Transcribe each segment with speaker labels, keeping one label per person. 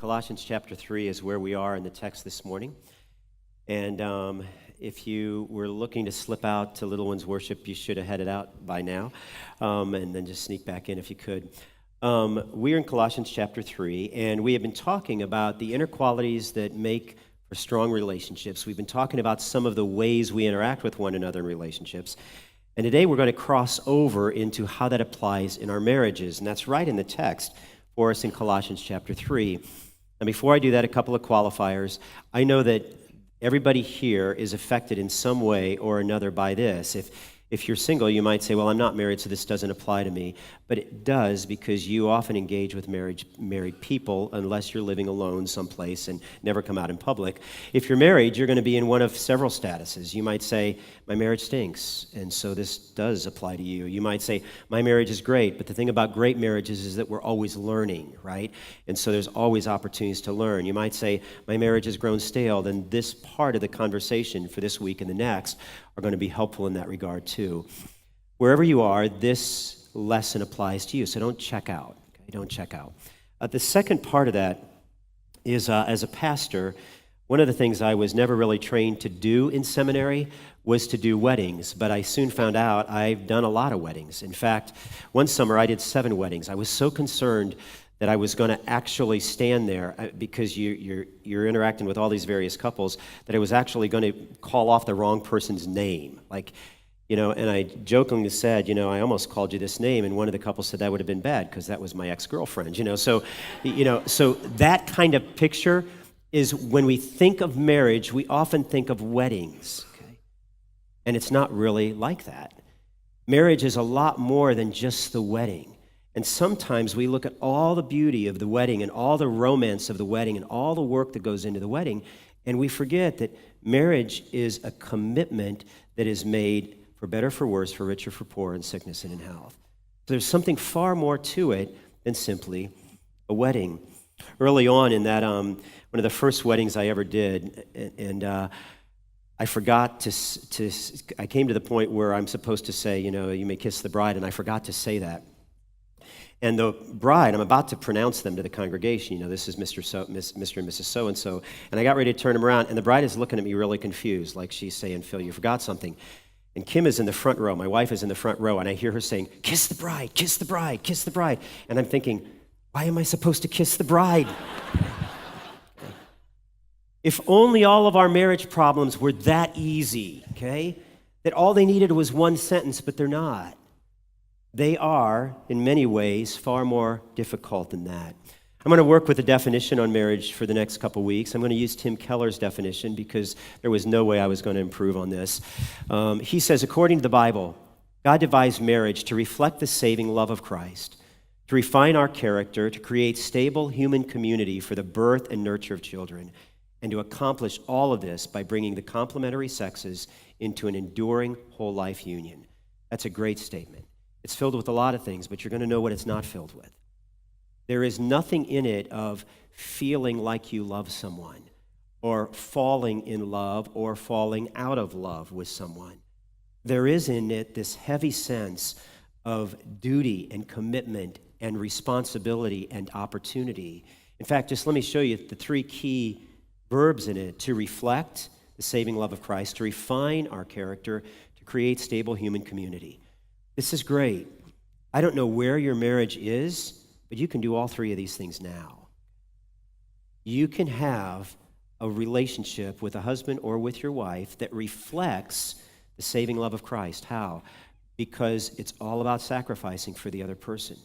Speaker 1: Colossians chapter 3 is where we are in the text this morning. And if you were looking to slip out to Little Ones Worship, you should have headed out by now, and then just sneak back in if you could. We're in Colossians chapter 3, and we have been talking about the inner qualities that make for strong relationships. We've been talking about some of the ways we interact with one another in relationships. And today we're going to cross over into how that applies in our marriages, and that's right in the text for us in Colossians chapter 3. And before I do that, a couple of qualifiers. I know that everybody here is affected in some way or another by this. If you're single, you might say, well, I'm not married, so this doesn't apply to me. But it does, because you often engage with married people unless you're living alone someplace and never come out in public. If you're married, you're going to be in one of several statuses. You might say, my marriage stinks, and so this does apply to you. You might say, my marriage is great, but the thing about great marriages is that we're always learning, right? And so there's always opportunities to learn. You might say, my marriage has grown stale, then this part of the conversation for this week and the next are going to be helpful in that regard too. Wherever you are, this lesson applies to you, so don't check out. Okay? Don't check out. The second part of that is, as a pastor, one of the things I was never really trained to do in seminary was to do weddings, but I soon found out I've done a lot of weddings. In fact, one summer I did 7 weddings. I was so concerned that I was going to actually stand there because you're interacting with all these various couples, that I was actually going to call off the wrong person's name. And I jokingly said, I almost called you this name, and one of the couples said that would have been bad because that was my ex-girlfriend, So that kind of picture is when we think of marriage, we often think of weddings, okay? And it's not really like that. Marriage is a lot more than just the wedding. And sometimes we look at all the beauty of the wedding and all the romance of the wedding and all the work that goes into the wedding, and we forget that marriage is a commitment that is made for better, for worse, for richer, for poor, in sickness and in health. So there's something far more to it than simply a wedding. Early on in that, one of the first weddings I ever did, and I forgot to I came to the point where I'm supposed to say, you may kiss the bride, and I forgot to say that. And the bride, I'm about to pronounce them to the congregation. This is Mr. and Mrs. So-and-so. And I got ready to turn them around, and the bride is looking at me really confused, like she's saying, Phil, you forgot something. And Kim is in the front row. My wife is in the front row, and I hear her saying, kiss the bride, kiss the bride, kiss the bride. And I'm thinking, why am I supposed to kiss the bride? If only all of our marriage problems were that easy, okay? That all they needed was one sentence, but they're not. They are, in many ways, far more difficult than that. I'm going to work with a definition on marriage for the next couple weeks. I'm going to use Tim Keller's definition because there was no way I was going to improve on this. He says, according to the Bible, God devised marriage to reflect the saving love of Christ, to refine our character, to create stable human community for the birth and nurture of children, and to accomplish all of this by bringing the complementary sexes into an enduring whole life union. That's a great statement. It's filled with a lot of things, but you're going to know what it's not filled with. There is nothing in it of feeling like you love someone or falling in love or falling out of love with someone. There is in it this heavy sense of duty and commitment and responsibility and opportunity. In fact, just let me show you the 3 key verbs in it: to reflect the saving love of Christ, to refine our character, to create stable human community. This is great. I don't know where your marriage is, but you can do all 3 of these things now. You can have a relationship with a husband or with your wife that reflects the saving love of Christ. How? Because it's all about sacrificing for the other person.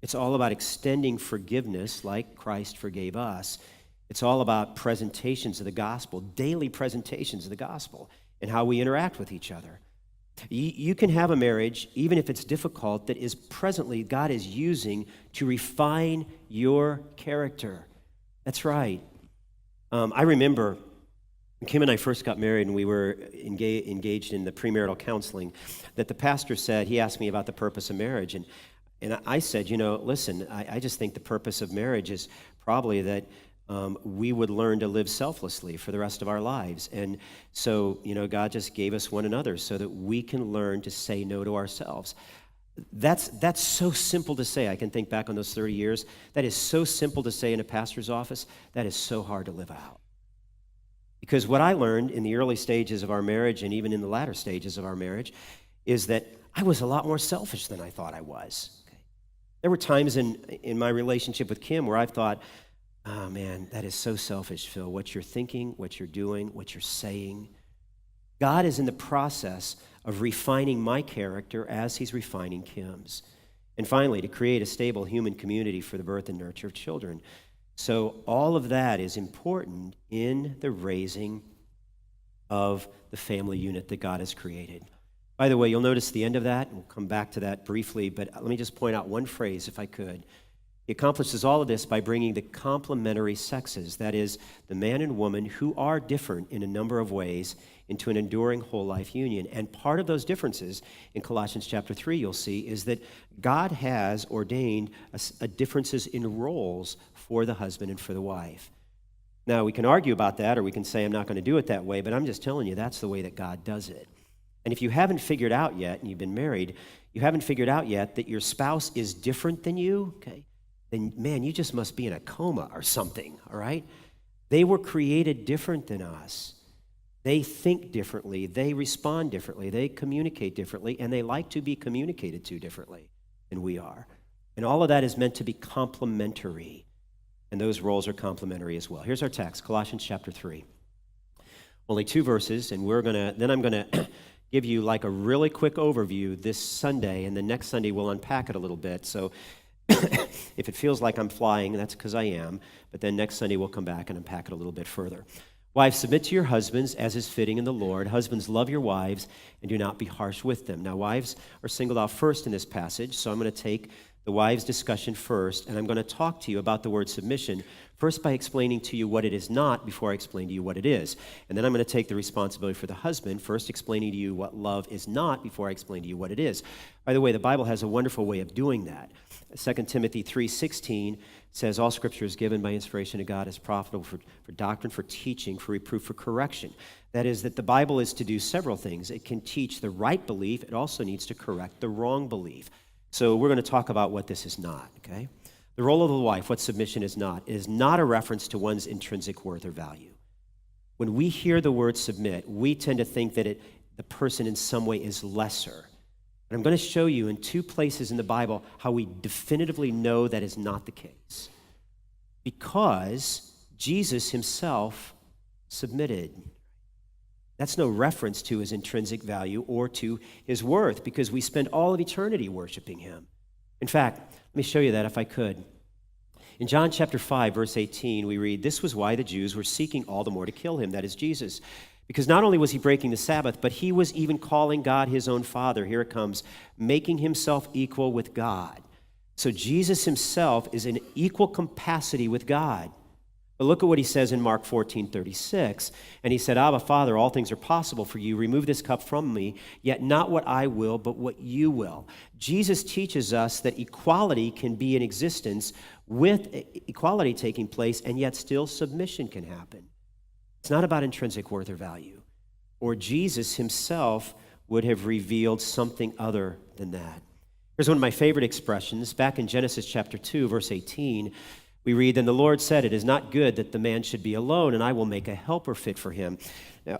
Speaker 1: It's all about extending forgiveness like Christ forgave us. It's all about presentations of the gospel, daily presentations of the gospel, and how we interact with each other. You can have a marriage, even if it's difficult, that is presently God is using to refine your character. That's right. I remember when Kim and I first got married and we were engaged in the premarital counseling, that the pastor said, he asked me about the purpose of marriage. And I said, listen, I just think the purpose of marriage is probably that we would learn to live selflessly for the rest of our lives. And so, God just gave us one another so that we can learn to say no to ourselves. That's so simple to say. I can think back on those 30 years. That is so simple to say in a pastor's office. That is so hard to live out. Because what I learned in the early stages of our marriage and even in the latter stages of our marriage is that I was a lot more selfish than I thought I was. Okay? There were times in my relationship with Kim where I've thought, oh man, that is so selfish, Phil, what you're thinking, what you're doing, what you're saying. God is in the process of refining my character as he's refining Kim's. And finally, to create a stable human community for the birth and nurture of children. So all of that is important in the raising of the family unit that God has created. By the way, you'll notice the end of that, and we'll come back to that briefly, but let me just point out one phrase, if I could. He accomplishes all of this by bringing the complementary sexes, that is, the man and woman who are different in a number of ways, into an enduring whole life union. And part of those differences in Colossians chapter 3, you'll see, is that God has ordained differences in roles for the husband and for the wife. Now, we can argue about that, or we can say, I'm not going to do it that way, but I'm just telling you, that's the way that God does it. And if you haven't figured out yet, and you've been married, you haven't figured out yet that your spouse is different than you, okay, then, man, you just must be in a coma or something, all right? They were created different than us. They think differently, they respond differently, they communicate differently, and they like to be communicated to differently than we are. And all of that is meant to be complementary, and those roles are complementary as well. Here's our text, Colossians chapter 3. Only 2 verses, and then I'm going to give you like a really quick overview this Sunday, and the next Sunday we'll unpack it a little bit. So if it feels like I'm flying, that's because I am, but then next Sunday we'll come back and unpack it a little bit further. Wives, submit to your husbands as is fitting in the Lord. Husbands, love your wives and do not be harsh with them. Now, wives are singled out first in this passage, so I'm going to take the wives' discussion first, and I'm going to talk to you about the word submission, first by explaining to you what it is not before I explain to you what it is. And then I'm going to take the responsibility for the husband, first explaining to you what love is not before I explain to you what it is. By the way, the Bible has a wonderful way of doing that. 2 Timothy 3:16 says, all Scripture is given by inspiration of God, is profitable for doctrine, for teaching, for reproof, for correction. That is, that the Bible is to do several things. It can teach the right belief. It also needs to correct the wrong belief. So we're going to talk about what this is not, okay? The role of the wife, what submission is not a reference to one's intrinsic worth or value. When we hear the word submit, we tend to think that the person in some way is lesser. And I'm going to show you in 2 places in the Bible how we definitively know that is not the case. Because Jesus himself submitted. That's no reference to his intrinsic value or to his worth, because we spend all of eternity worshiping him. In fact, let me show you that if I could. In John chapter 5, verse 18, we read, this was why the Jews were seeking all the more to kill him, that is Jesus. Because not only was he breaking the Sabbath, but he was even calling God his own Father. Here it comes, making himself equal with God. So Jesus himself is in equal capacity with God. But look at what he says in Mark 14:36. And he said, Abba, Father, all things are possible for you. Remove this cup from me, yet not what I will, but what you will. Jesus teaches us that equality can be in existence with equality taking place, and yet still submission can happen. It's not about intrinsic worth or value. Or Jesus himself would have revealed something other than that. Here's one of my favorite expressions. Back in Genesis chapter 2, verse 18, we read, then the Lord said, it is not good that the man should be alone, and I will make a helper fit for him. Now,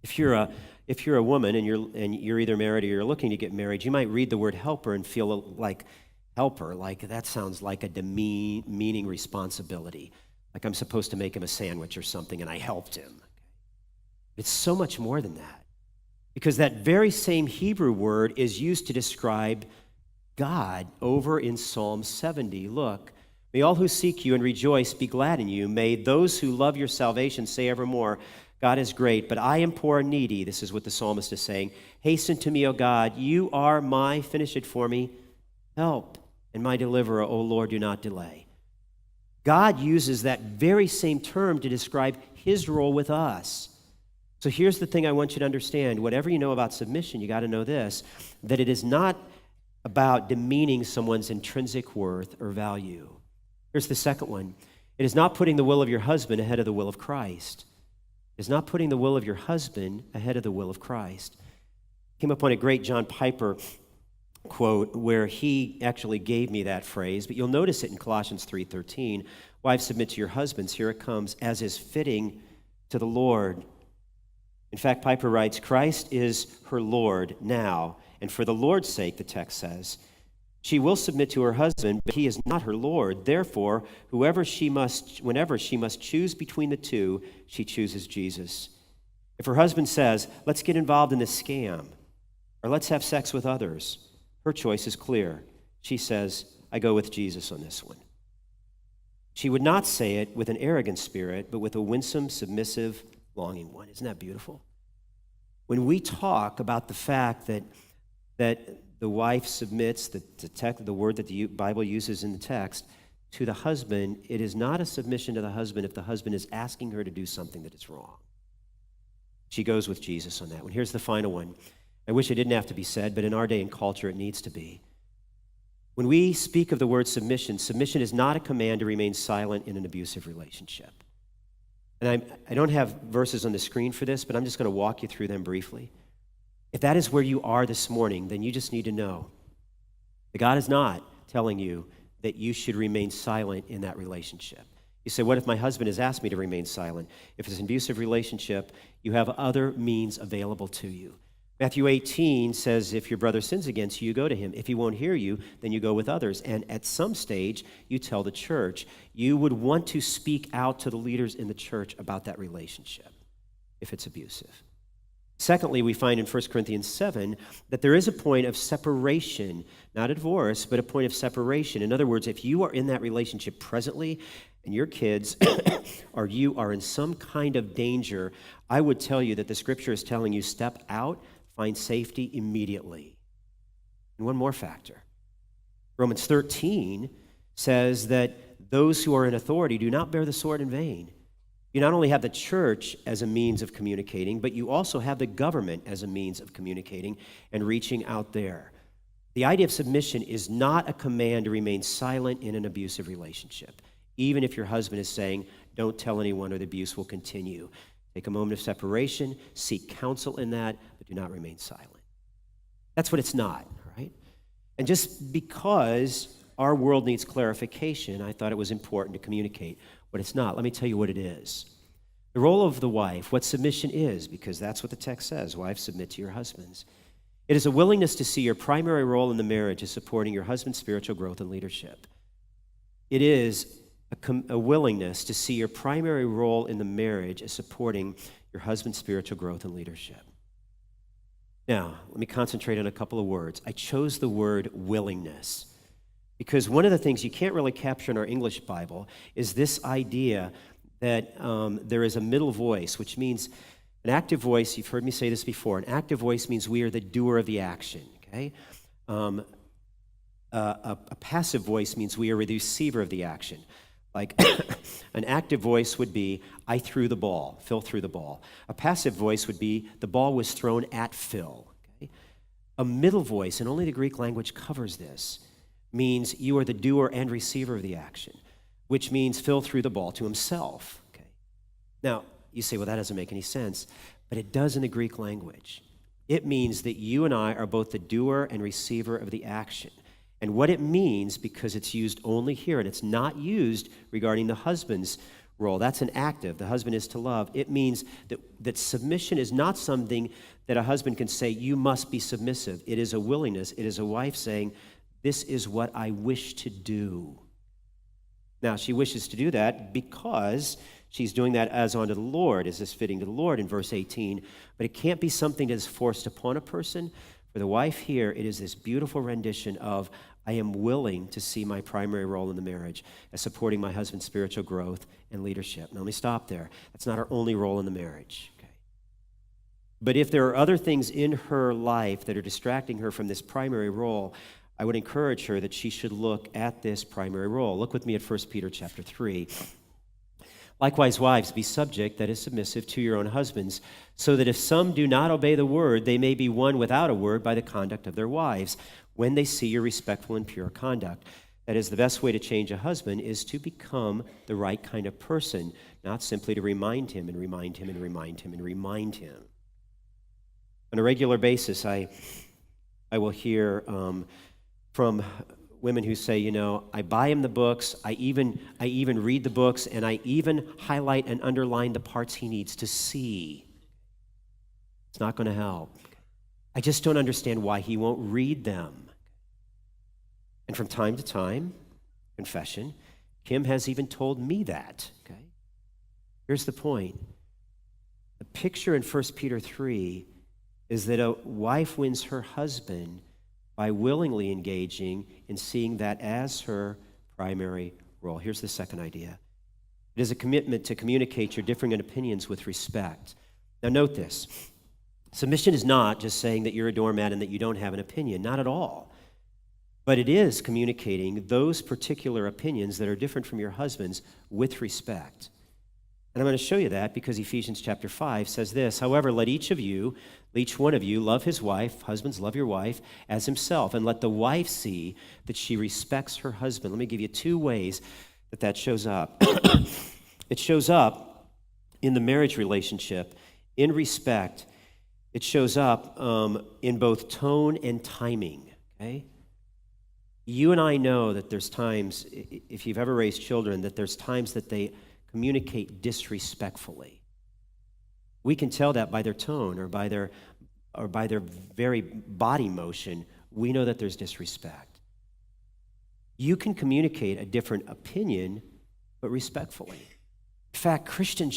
Speaker 1: if you're a woman and you're either married or you're looking to get married, you might read the word helper and feel like helper, like that sounds like a demeaning responsibility. Like I'm supposed to make him a sandwich or something, and I helped him. It's so much more than that. Because that very same Hebrew word is used to describe God over in Psalm 70. Look, may all who seek you and rejoice be glad in you. May those who love your salvation say evermore, God is great, but I am poor and needy. This is what the psalmist is saying. Hasten to me, O God. You are my, finish it for me, help and my deliverer. O Lord, do not delay. God uses that very same term to describe his role with us. So here's the thing I want you to understand. Whatever you know about submission, you got to know this, that it is not about demeaning someone's intrinsic worth or value. Here's the second one. It is not putting the will of your husband ahead of the will of Christ. It is not putting the will of your husband ahead of the will of Christ. Came upon a great John Piper quote where he actually gave me that phrase, but you'll notice it in Colossians 3:13. Wives, submit to your husbands. Here it comes, as is fitting to the Lord. In fact, Piper writes, Christ is her Lord now, and for the Lord's sake, the text says, she will submit to her husband, but he is not her Lord. Therefore, whenever she must choose between the two, she chooses Jesus. If her husband says, let's get involved in this scam, or let's have sex with others, her choice is clear. She says, I go with Jesus on this one. She would not say it with an arrogant spirit, but with a winsome, submissive, longing one. Isn't that beautiful? When we talk about the fact that the wife submits, the word that the Bible uses in the text, to the husband, it is not a submission to the husband if the husband is asking her to do something that is wrong. She goes with Jesus on that one. Here's the final one. I wish it didn't have to be said, but in our day and culture, it needs to be. When we speak of the word submission, submission is not a command to remain silent in an abusive relationship. And I don't have verses on the screen for this, but I'm just going to walk you through them briefly. If that is where you are this morning, then you just need to know that God is not telling you that you should remain silent in that relationship. You say, what if my husband has asked me to remain silent? If it's an abusive relationship, you have other means available to you. Matthew 18 says, if your brother sins against you, you go to him. If he won't hear you, then you go with others. And at some stage, you tell the church. You would want to speak out to the leaders in the church about that relationship if it's abusive. Secondly, we find in 1 Corinthians 7 that there is a point of separation, not a divorce, but a point of separation. In other words, if you are in that relationship presently and your kids or you are in some kind of danger, I would tell you that the scripture is telling you step out, find safety immediately. And one more factor. Romans 13 says that those who are in authority do not bear the sword in vain. You not only have the church as a means of communicating, but you also have the government as a means of communicating and reaching out there. The idea of submission is not a command to remain silent in an abusive relationship, even if your husband is saying, don't tell anyone or the abuse will continue. Take a moment of separation, seek counsel in that, but do not remain silent. That's what it's not, right? And just because our world needs clarification, I thought it was important to communicate what it's not. Let me tell you what it is. The role of the wife, what submission is, because that's what the text says, wives, submit to your husbands. It is a willingness to see your primary role in the marriage as supporting your husband's spiritual growth and leadership. It is a willingness to see your primary role in the marriage as supporting your husband's spiritual growth and leadership. Now, let me concentrate on a couple of words. I chose the word willingness because one of the things you can't really capture in our English Bible is this idea that there is a middle voice, which means an active voice. You've heard me say this before. An active voice means we are the doer of the action, okay? A passive voice means we are the receiver of the action. Like an active voice would be, I threw the ball, Phil threw the ball. A passive voice would be, the ball was thrown at Phil. Okay? A middle voice, and only the Greek language covers this, means you are the doer and receiver of the action, which means Phil threw the ball to himself. Okay? Now, you say, well, that doesn't make any sense, but it does in the Greek language. It means that you and I are both the doer and receiver of the action. And what it means, because it's used only here, and it's not used regarding the husband's role. That's an active. The husband is to love. It means that submission is not something that a husband can say, you must be submissive. It is a willingness. It is a wife saying, this is what I wish to do. Now, she wishes to do that because she's doing that as unto the Lord. Is this fitting to the Lord in verse 18? But it can't be something that is forced upon a person. For the wife here, it is this beautiful rendition of, I am willing to see my primary role in the marriage as supporting my husband's spiritual growth and leadership. Now, let me stop there. That's not our only role in the marriage. Okay? But if there are other things in her life that are distracting her from this primary role, I would encourage her that she should look at this primary role. Look with me at 1 Peter chapter 3. Likewise, wives, be subject, that is submissive, to your own husbands, so that if some do not obey the word, they may be won without a word by the conduct of their wives, when they see your respectful and pure conduct. That is, the best way to change a husband is to become the right kind of person, not simply to remind him and remind him and remind him and remind him. On a regular basis, I I will hear from women who say, I buy him the books, I even read the books, and I even highlight and underline the parts he needs to see. It's not going to help. I just don't understand why he won't read them. And from time to time, confession, Kim has even told me that. Okay? Here's the point. The picture in 1 Peter 3 is that a wife wins her husband by willingly engaging in seeing that as her primary role. Here's the second idea. It is a commitment to communicate your differing opinions with respect. Now note this. Submission is not just saying that you're a doormat and that you don't have an opinion. Not at all. But it is communicating those particular opinions that are different from your husband's with respect. And I'm going to show you that because Ephesians chapter 5 says this, however, let each one of you love his wife, husbands love your wife, as himself, and let the wife see that she respects her husband. Let me give you two ways that shows up. It shows up in the marriage relationship, in respect. It shows up in both tone and timing, okay? You and I know that there's times, if you've ever raised children, that there's times that they communicate disrespectfully. We can tell that by their tone or by their very body motion. We know that there's disrespect. You can communicate a different opinion, but respectfully. In fact, Christians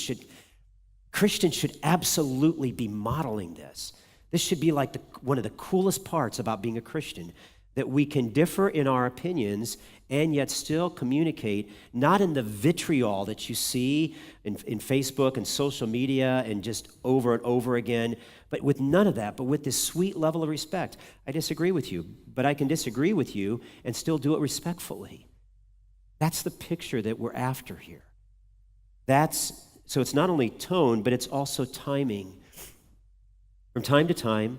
Speaker 1: should absolutely be modeling this. This should be like one of the coolest parts about being a Christian, that we can differ in our opinions and yet still communicate, not in the vitriol that you see in Facebook and social media and just over and over again, but with none of that, but with this sweet level of respect. I disagree with you, but I can disagree with you and still do it respectfully. That's the picture that we're after here. So it's not only tone, but it's also timing. From time to time,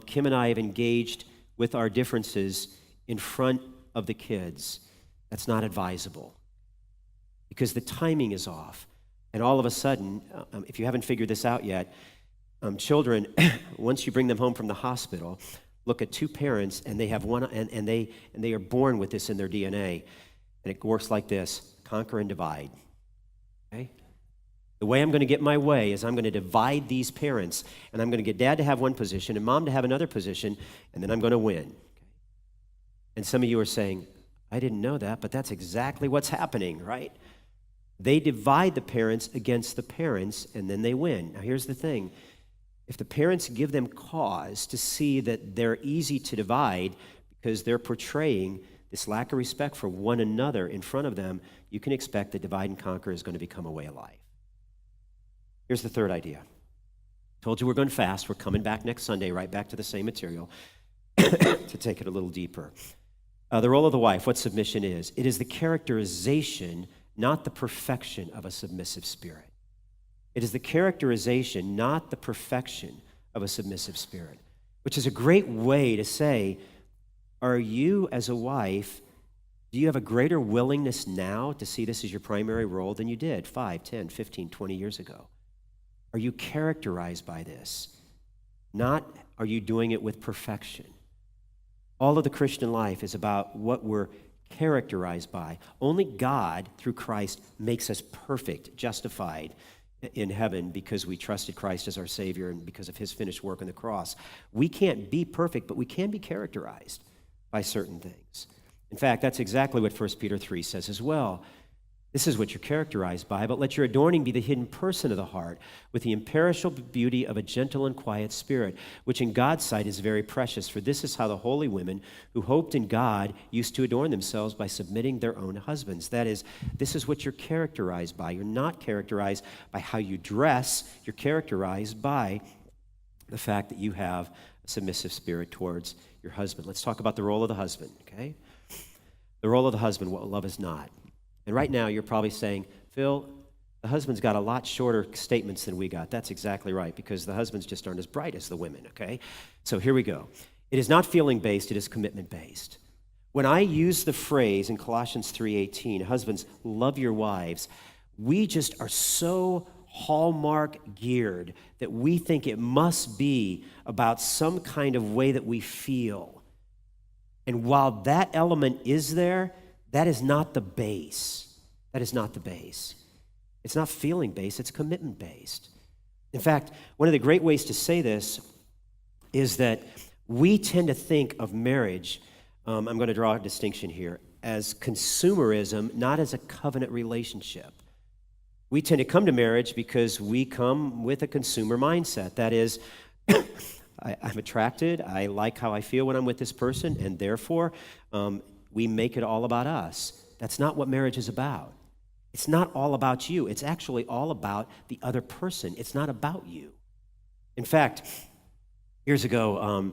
Speaker 1: Kim and I have engaged with our differences in front of the kids. That's not advisable because the timing is off. And all of a sudden, if you haven't figured this out yet, children, once you bring them home from the hospital, look at two parents and they have one, and they are born with this in their DNA. And it works like this: conquer and divide. Okay? The way I'm going to get my way is I'm going to divide these parents, and I'm going to get dad to have one position and mom to have another position, and then I'm going to win. Okay? And some of you are saying, I didn't know that, but that's exactly what's happening, right? They divide the parents against the parents, and then they win. Now, here's the thing. If the parents give them cause to see that they're easy to divide because they're portraying this lack of respect for one another in front of them, you can expect that divide and conquer is going to become a way of life. Here's the third idea. Told you we're going fast. We're coming back next Sunday, right back to the same material to take it a little deeper. The role of the wife, what submission is. It is the characterization, not the perfection of a submissive spirit. It is the characterization, not the perfection of a submissive spirit, which is a great way to say, are you as a wife, do you have a greater willingness now to see this as your primary role than you did 5, 10, 15, 20 years ago? Are you characterized by this? Not are you doing it with perfection? All of the Christian life is about what we're characterized by. Only God, through Christ, makes us perfect, justified in heaven because we trusted Christ as our Savior and because of his finished work on the cross. We can't be perfect, but we can be characterized by certain things. In fact, that's exactly what 1 Peter 3 says as well. This is what you're characterized by, but let your adorning be the hidden person of the heart, with the imperishable beauty of a gentle and quiet spirit, which in God's sight is very precious. For this is how the holy women who hoped in God used to adorn themselves by submitting their own husbands. That is, this is what you're characterized by. You're not characterized by how you dress. You're characterized by the fact that you have a submissive spirit towards your husband. Let's talk about the role of the husband, okay? The role of the husband, what love is not. And right now, you're probably saying, Phil, the husband's got a lot shorter statements than we got. That's exactly right, because the husbands just aren't as bright as the women, okay? So here we go. It is not feeling-based, it is commitment-based. When I use the phrase in Colossians 3:18, husbands, love your wives, we just are so hallmark geared, that we think it must be about some kind of way that we feel. And while that element is there, that is not the base. That is not the base. It's not feeling based, it's commitment based. In fact, one of the great ways to say this is that we tend to think of marriage, I'm going to draw a distinction here, as consumerism, not as a covenant relationship. We tend to come to marriage because we come with a consumer mindset. That is, I'm attracted, I like how I feel when I'm with this person, and therefore, we make it all about us. That's not what marriage is about. It's not all about you. It's actually all about the other person. It's not about you. In fact, years ago,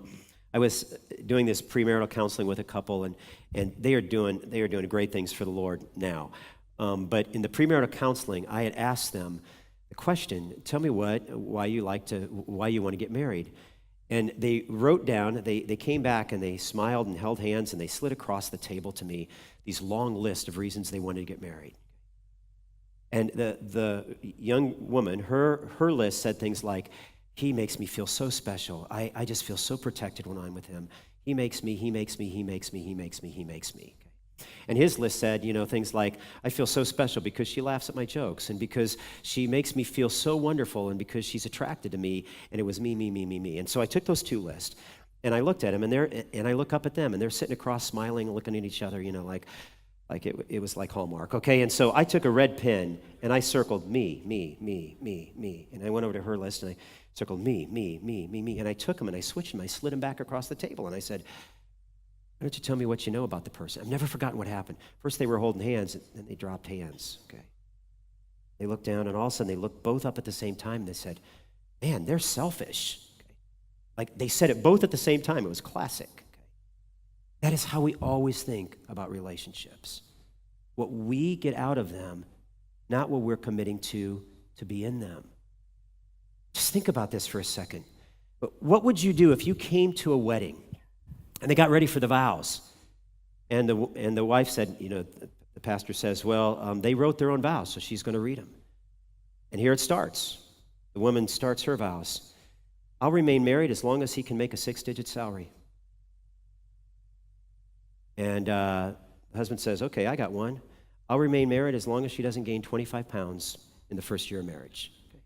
Speaker 1: I was doing this premarital counseling with a couple, and they are doing great things for the Lord now. But in the premarital counseling, I had asked them the question, tell me why you want to get married. And they wrote down, they came back and they smiled and held hands and they slid across the table to me these long lists of reasons they wanted to get married. And the young woman, her list said things like, he makes me feel so special. I just feel so protected when I'm with him. He makes me. And his list said, things like, I feel so special because she laughs at my jokes, and because she makes me feel so wonderful, and because she's attracted to me, and it was me. And so I took those two lists, and I looked at them, and I look up at them, and they're sitting across, smiling, and looking at each other, like it was like Hallmark, okay? And so I took a red pen, and I circled me. And I went over to her list, and I circled me. And I took them, and I switched them. I slid them back across the table, and I said, why don't you tell me what you know about the person? I've never forgotten what happened. First, they were holding hands, and then they dropped hands, okay? They looked down, and all of a sudden, they looked both up at the same time, and they said, man, they're selfish. Okay? Like, they said it both at the same time. It was classic. That is how we always think about relationships. What we get out of them, not what we're committing to be in them. Just think about this for a second. But what would you do if you came to a wedding and they got ready for the vows? And the wife said, the pastor says, well, they wrote their own vows, so she's going to read them. And here it starts. The woman starts her vows. I'll remain married as long as he can make a 6-digit salary. And the husband says, okay, I got one. I'll remain married as long as she doesn't gain 25 pounds in the first year of marriage. Okay.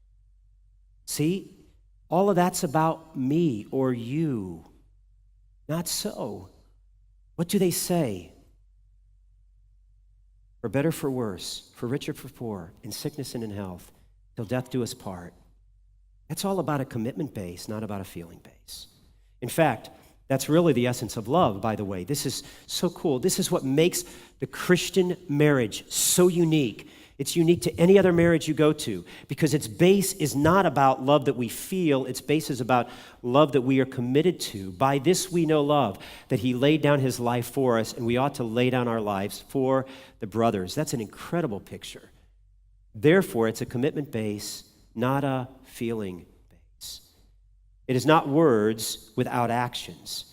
Speaker 1: See, all of that's about me or you. Not so. What do they say? For better, for worse, for richer, for poor, in sickness and in health, till death do us part. That's all about a commitment base, not about a feeling base. In fact, that's really the essence of love, by the way. This is so cool. This is what makes the Christian marriage so unique. It's unique to any other marriage you go to because its base is not about love that we feel. Its base is about love that we are committed to. By this we know love, that he laid down his life for us, and we ought to lay down our lives for the brothers. That's an incredible picture. Therefore, it's a commitment base, not a feeling base. It is not words without actions.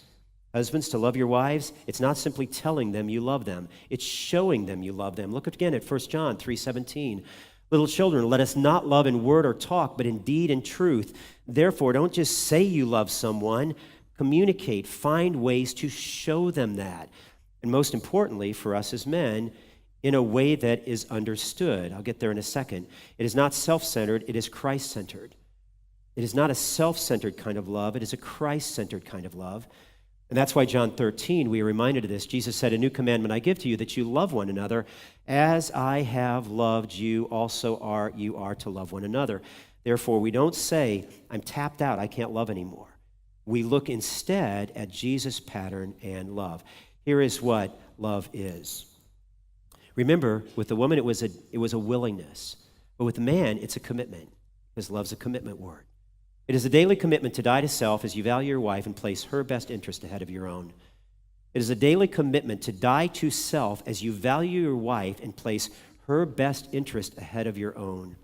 Speaker 1: Husbands, to love your wives, it's not simply telling them you love them. It's showing them you love them. Look again at 1 John 3:17. Little children, let us not love in word or talk, but in deed and truth. Therefore, don't just say you love someone. Communicate. Find ways to show them that. And most importantly, for us as men, in a way that is understood. I'll get there in a second. It is not self-centered. It is Christ-centered. It is not a self-centered kind of love. It is a Christ-centered kind of love. And that's why John 13, we are reminded of this. Jesus said, a new commandment I give to you, that you love one another. As I have loved you, you are to love one another. Therefore, we don't say, I'm tapped out, I can't love anymore. We look instead at Jesus' pattern and love. Here is what love is. Remember, with the woman, it was a willingness. But with the man, it's a commitment, because love's a commitment word. It is a daily commitment to die to self as you value your wife and place her best interest ahead of your own. It is a daily commitment to die to self as you value your wife and place her best interest ahead of your own.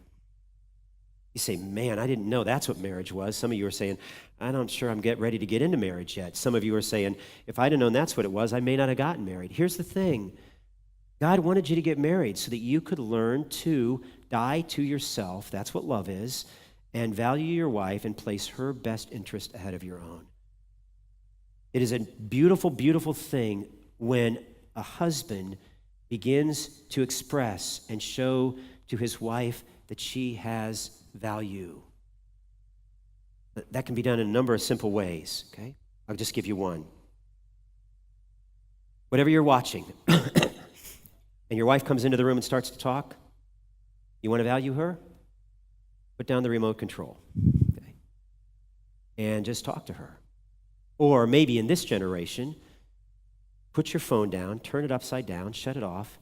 Speaker 1: You say, man, I didn't know that's what marriage was. Some of you are saying, I'm not sure I'm ready to get into marriage yet. Some of you are saying, if I'd have known that's what it was, I may not have gotten married. Here's the thing. God wanted you to get married so that you could learn to die to yourself. That's what love is. And value your wife and place her best interest ahead of your own. It is a beautiful, beautiful thing when a husband begins to express and show to his wife that she has value. That can be done in a number of simple ways, okay? I'll just give you one. Whatever you're watching, and your wife comes into the room and starts to talk, you want to value her? Put down the remote control, okay? And just talk to her. Or maybe in this generation, put your phone down, turn it upside down, shut it off,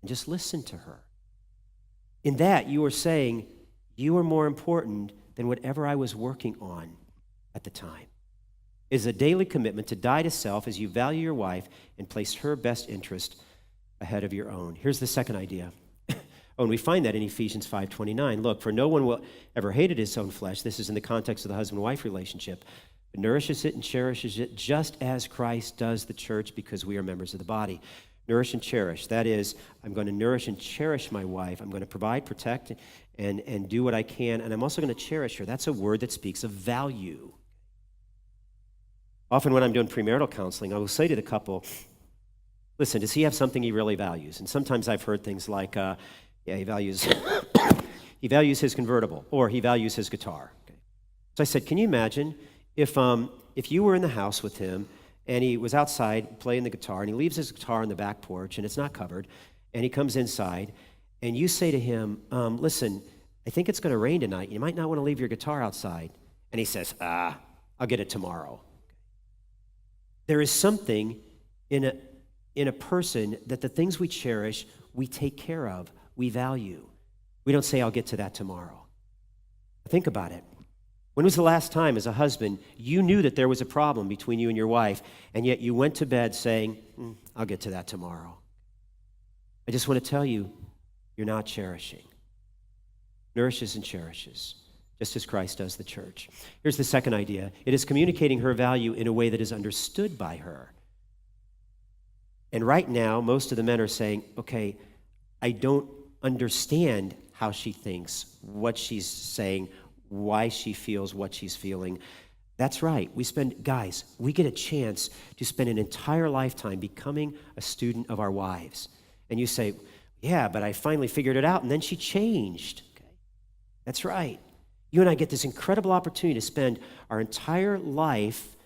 Speaker 1: and just listen to her. In that, you are saying, you are more important than whatever I was working on at the time. It is a daily commitment to die to self as you value your wife and place her best interest ahead of your own. Here's the second idea. And we find that in Ephesians 5:29. Look, for no one will ever hated his own flesh. This is in the context of the husband-wife relationship. But nourishes it and cherishes it just as Christ does the church because we are members of the body. Nourish and cherish. That is, I'm going to nourish and cherish my wife. I'm going to provide, protect, and do what I can. And I'm also going to cherish her. That's a word that speaks of value. Often when I'm doing premarital counseling, I will say to the couple, listen, does he have something he really values? And sometimes I've heard things like, he values he values his convertible, or he values his guitar. Okay. So I said, can you imagine if you were in the house with him and he was outside playing the guitar and he leaves his guitar on the back porch and it's not covered and he comes inside and you say to him, listen, I think it's going to rain tonight. You might not want to leave your guitar outside. And he says, I'll get it tomorrow. There is something in a person that the things we cherish, we take care of, we value. We don't say, I'll get to that tomorrow. Think about it. When was the last time as a husband you knew that there was a problem between you and your wife, and yet you went to bed saying, I'll get to that tomorrow? I just want to tell you, you're not cherishing. Nourishes and cherishes, just as Christ does the church. Here's the second idea. It is communicating her value in a way that is understood by her. And right now, most of the men are saying, okay, I don't understand how she thinks, what she's saying, why she feels what she's feeling. That's right. Guys, we get a chance to spend an entire lifetime becoming a student of our wives. And you say, yeah, but I finally figured it out, and then she changed. Okay. That's right. You and I get this incredible opportunity to spend our entire life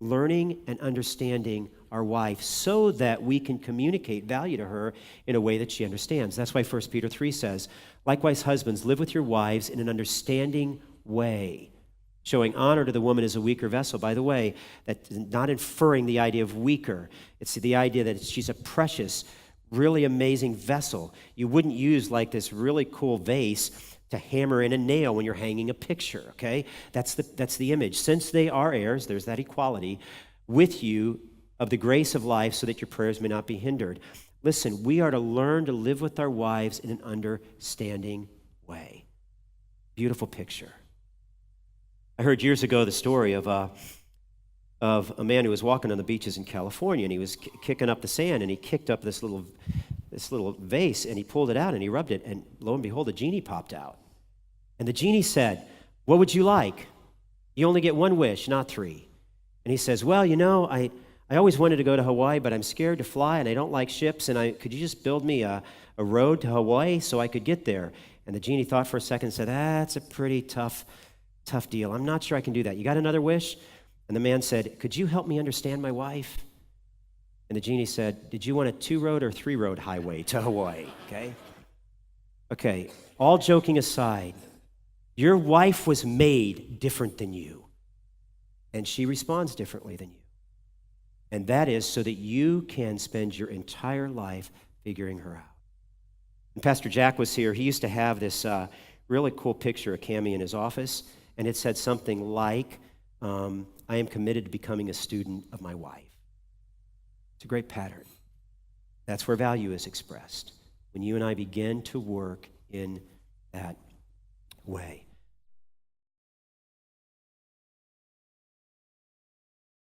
Speaker 1: learning and understanding our wife so that we can communicate value to her in a way that she understands. That's why 1 Peter 3 says, likewise, husbands, live with your wives in an understanding way, showing honor to the woman as a weaker vessel. By the way, that's not inferring the idea of weaker. It's the idea that she's a precious, really amazing vessel. You wouldn't use like this really cool vase to hammer in a nail when you're hanging a picture, okay? That's the image. Since they are heirs, there's that equality, with you of the grace of life so that your prayers may not be hindered. Listen, we are to learn to live with our wives in an understanding way. Beautiful picture. I heard years ago the story of a man who was walking on the beaches in California, and he was kicking up the sand, and he kicked up this little vase, and he pulled it out, and he rubbed it, and lo and behold, a genie popped out. And the genie said, what would you like? You only get one wish, not three. And he says, well, I always wanted to go to Hawaii, but I'm scared to fly, and I don't like ships, and could you just build me a road to Hawaii so I could get there? And the genie thought for a second and said, that's a pretty tough deal. I'm not sure I can do that. You got another wish? And the man said, could you help me understand my wife? And the genie said, did you want a 2-road or 3-road highway to Hawaii? Okay, all joking aside, your wife was made different than you, and she responds differently than you. And that is so that you can spend your entire life figuring her out. When Pastor Jack was here, he used to have this really cool picture of Cammie in his office, and it said something like, I am committed to becoming a student of my wife. It's a great pattern. That's where value is expressed, when you and I begin to work in that way.